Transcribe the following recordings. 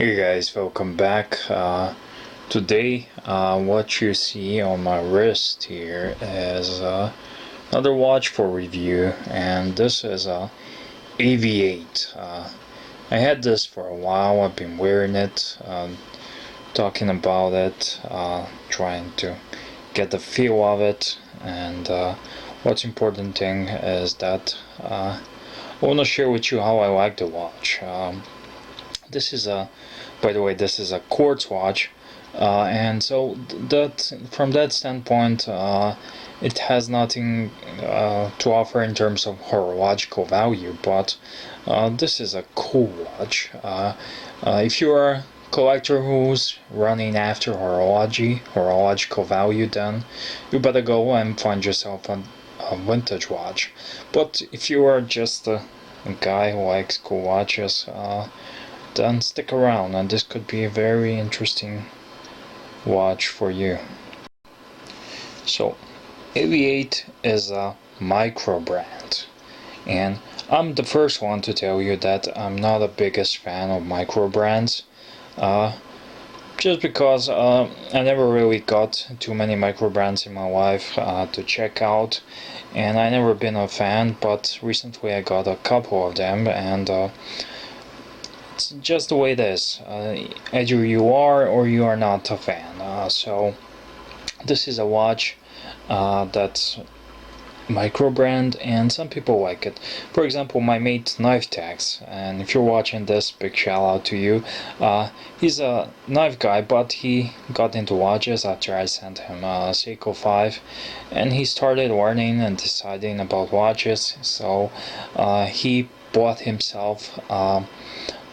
Hey guys, welcome back. Today what you see on my wrist here is another watch for review, and this is a AVI-8. I had this for a while. I've been wearing it, talking about it, trying to get the feel of it, and what's important thing is that I want to share with you how I like the watch. This is by the way, this is a quartz watch, and so that from that standpoint, it has nothing to offer in terms of horological value. But this is a cool watch. If you are a collector who's running after horological value, then you better go and find yourself a vintage watch. But if you are just a guy who likes cool watches, then stick around, and this could be a very interesting watch for you. So AVI-8 is a micro brand, and I'm the first one to tell you that I'm not the biggest fan of micro brands, just because I never really got too many micro brands in my life to check out, and I never been a fan. But recently I got a couple of them, and it's just the way it is. Either you are or you are not a fan. So this is a watch that's micro brand, and some people like it. For example, my mate Knife Tags, and if you're watching this, big shout out to you. He's a knife guy, but he got into watches after I sent him a Seiko 5, and he started learning and deciding about watches. So he bought himself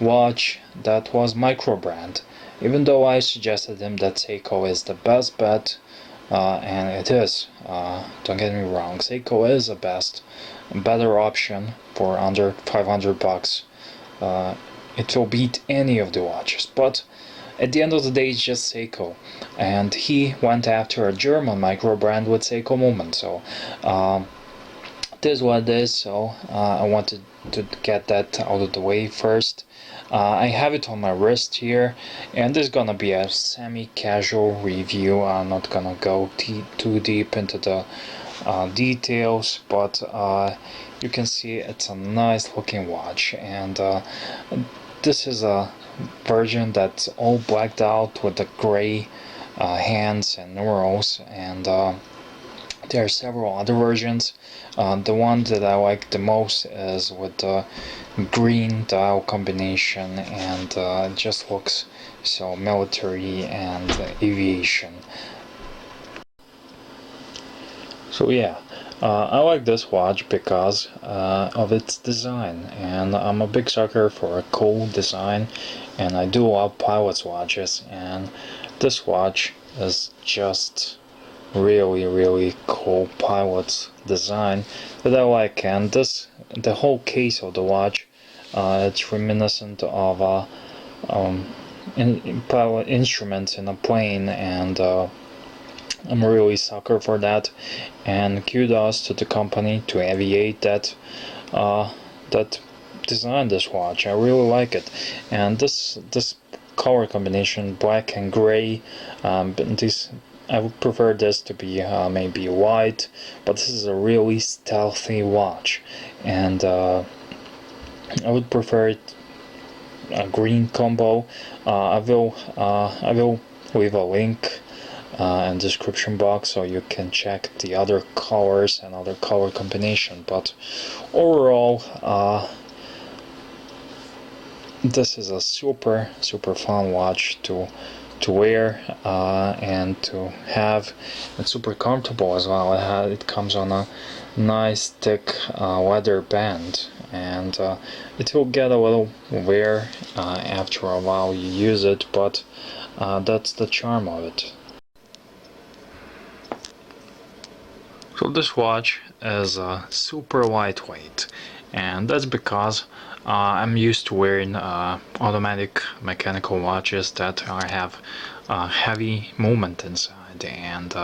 watch that was micro brand, even though I suggested him that Seiko is the best bet, and it is. Don't get me wrong, Seiko is the better option for under 500 bucks. It will beat any of the watches, but at the end of the day it's just Seiko, and he went after a German micro brand with Seiko Movement. So it is what it is. So I wanted to get that out of the way first. I have it on my wrist here, and this is gonna be a semi-casual review. I'm not gonna go too deep into the details, but you can see it's a nice looking watch, and this is a version that's all blacked out with the gray hands and numerals, and there are several other versions. The one that I like the most is with the green dial combination, and it just looks so military and aviation. So yeah, I like this watch because of its design, and I'm a big sucker for a cool design, and I do love pilot's watches, and this watch is just really cool pilot's design that I like. And the whole case of the watch, it's reminiscent of pilot instruments in a plane, and I'm a really sucker for that. And kudos to the company, to AVI-8, that designed this watch. I really like it, and this color combination, black and gray, I would prefer this to be maybe white, but this is a really stealthy watch, and I would prefer it a green combo. I will leave a link in the description box so you can check the other colors and other color combination. But overall, this is a super fun watch to wear and to have. It's super comfortable as well. It comes on a nice thick leather band, and it will get a little wear after a while you use it, but that's the charm of it. So this watch is super lightweight, and that's because I'm used to wearing automatic mechanical watches that have heavy movement inside, and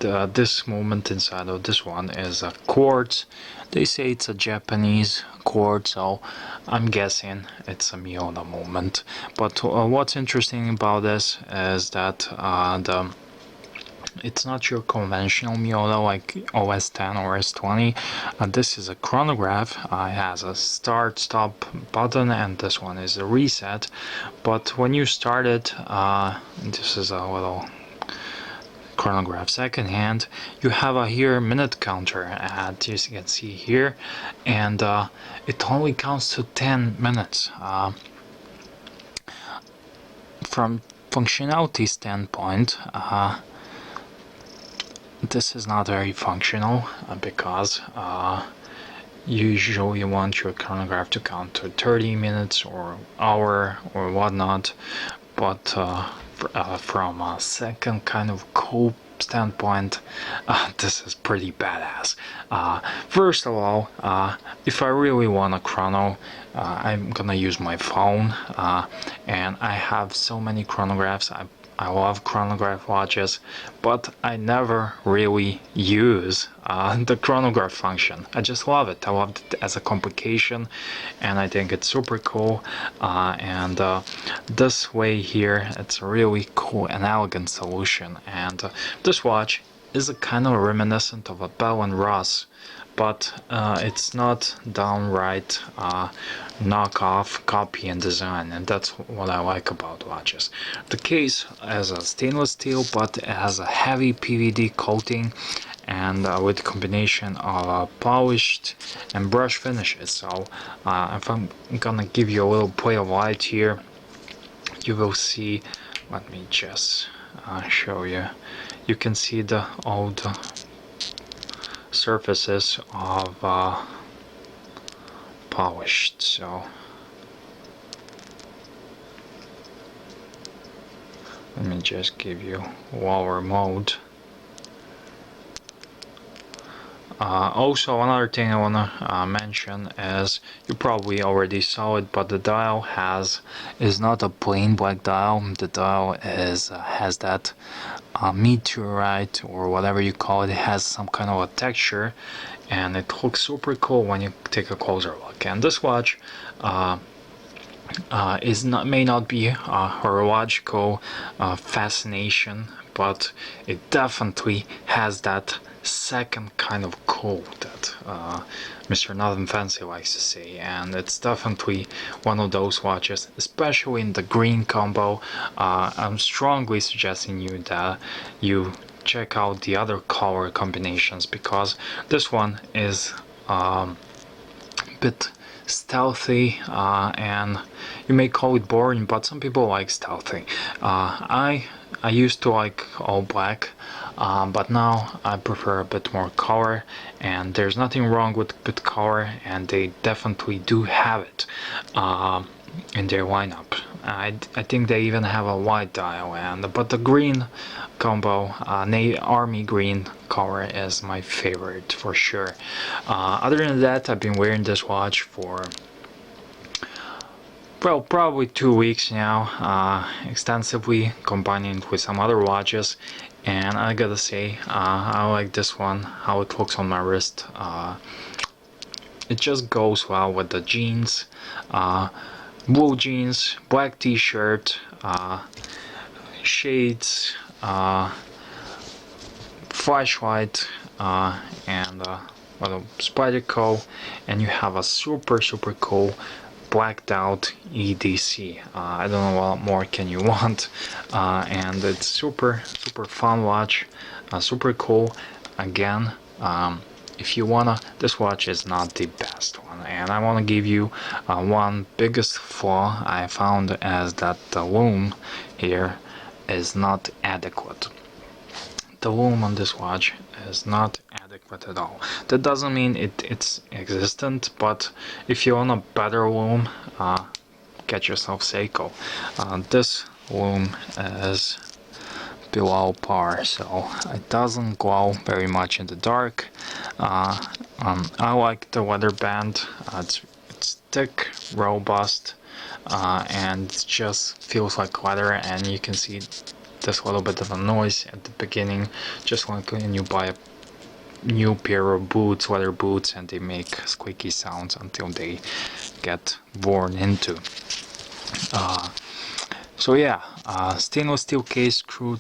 this movement inside of this one is a quartz. They say it's a Japanese quartz, so I'm guessing it's a Miyota movement. But what's interesting about this is that it's not your conventional Miyota like OS 10 or S20. This is a chronograph. It has a start stop button, and this one is a reset. But when you start it, this is a little chronograph second hand. You have a here minute counter, as you can see here, and it only counts to 10 minutes. From functionality standpoint, this is not very functional because usually you want your chronograph to count to 30 minutes or hour or whatnot, but from a second kind of cool standpoint, this is pretty badass. First of all, if I really want a chrono, I'm gonna use my phone, and I have so many chronographs. I love chronograph watches, but I never really use the chronograph function. I just love it. I love it as a complication, and I think it's super cool. And this way here, it's a really cool and elegant solution. And this watch is a kind of reminiscent of a Bell & Ross, but it's not downright knockoff copy in design, and that's what I like about watches. The case has a stainless steel, but it has a heavy PVD coating, and with combination of polished and brush finishes. So if I'm gonna give you a little play of light here, you will see, let me just show you. You can see the old surfaces of polished. So let me just give you lower mode. Also, another thing I want to mention is, you probably already saw it, but the dial is not a plain black dial. The dial has that meteorite or whatever you call it. It has some kind of a texture, and it looks super cool when you take a closer look. And this watch may not be a horological fascination, but it definitely has that second kind of cool that Mr. Nothing Fancy likes to say, and it's definitely one of those watches, especially in the green combo. I'm strongly suggesting you that you check out the other color combinations, because this one is a bit stealthy, and you may call it boring, but some people like stealthy. I used to like all black, but now I prefer a bit more color, and there's nothing wrong with color, and they definitely do have it in their lineup. I think they even have a white dial, but the green combo, army green color, is my favorite for sure. Other than that, I've been wearing this watch for, well, probably 2 weeks now, extensively, combining it with some other watches, and I gotta say, I like this one, how it looks on my wrist. It just goes well with the jeans, blue jeans, black t-shirt, shades, flashlight, and a little Spyderco, and you have a super cool blacked out EDC. I don't know what more can you want, and it's super fun watch, super cool. Again, if you wanna, this watch is not the best one, and I want to give you one biggest flaw I found, as that the loom here is not adequate. The loom on this watch is not adequate at all. That doesn't mean it's existent, but if you want a better loom, get yourself Seiko. This loom is below par, so it doesn't glow very much in the dark. I like the leather band. It's It's thick, robust, and it just feels like leather. And you can see there's a little bit of a noise at the beginning, just like when you buy a new pair of boots, leather boots, and they make squeaky sounds until they get worn into. So yeah, stainless steel case, screw,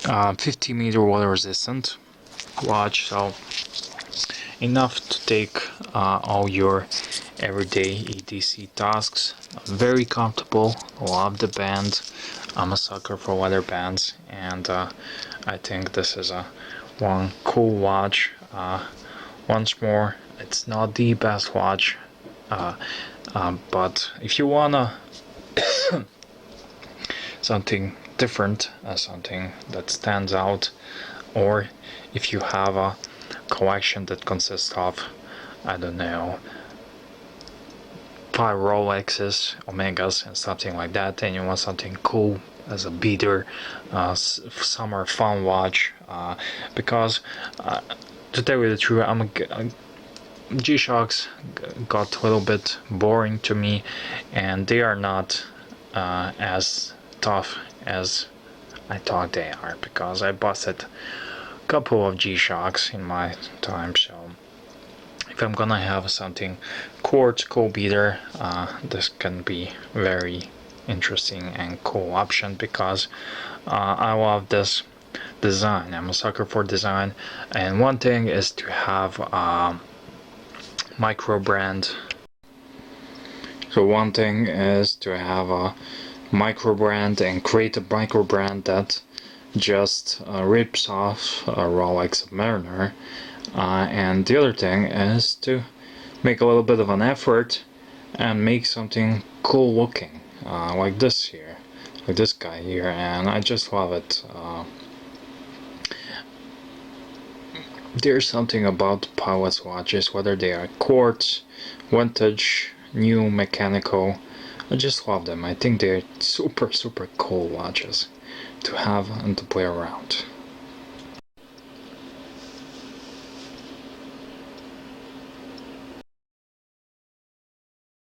50-meter water resistant watch, so enough to take all your everyday EDC tasks. Very comfortable, love the band. I'm a sucker for leather bands, and I think this is a one cool watch. Once more, it's not the best watch, but if you wanna something different, something that stands out, or if you have a collection that consists of, I don't know, 5 Rolexes, Omegas, and something like that, and you want something cool as a beater, summer fun watch, because to tell you the truth, G-Shocks got a little bit boring to me, and they are not as tough as I thought they are, because I busted a couple of G-Shocks in my time. So if I'm gonna have something quartz cool beater, this can be very interesting and cool option, because I love this design. I'm a sucker for design, and one thing is to have micro brand. So one thing is to have a micro brand and create a micro brand that just rips off a Rolex Submariner, and the other thing is to make a little bit of an effort and make something cool looking, like this here, like this guy here, and I just love it. There's something about Pilot's watches, whether they are quartz, vintage, new, mechanical, I just love them. I think they're super cool watches to have and to play around.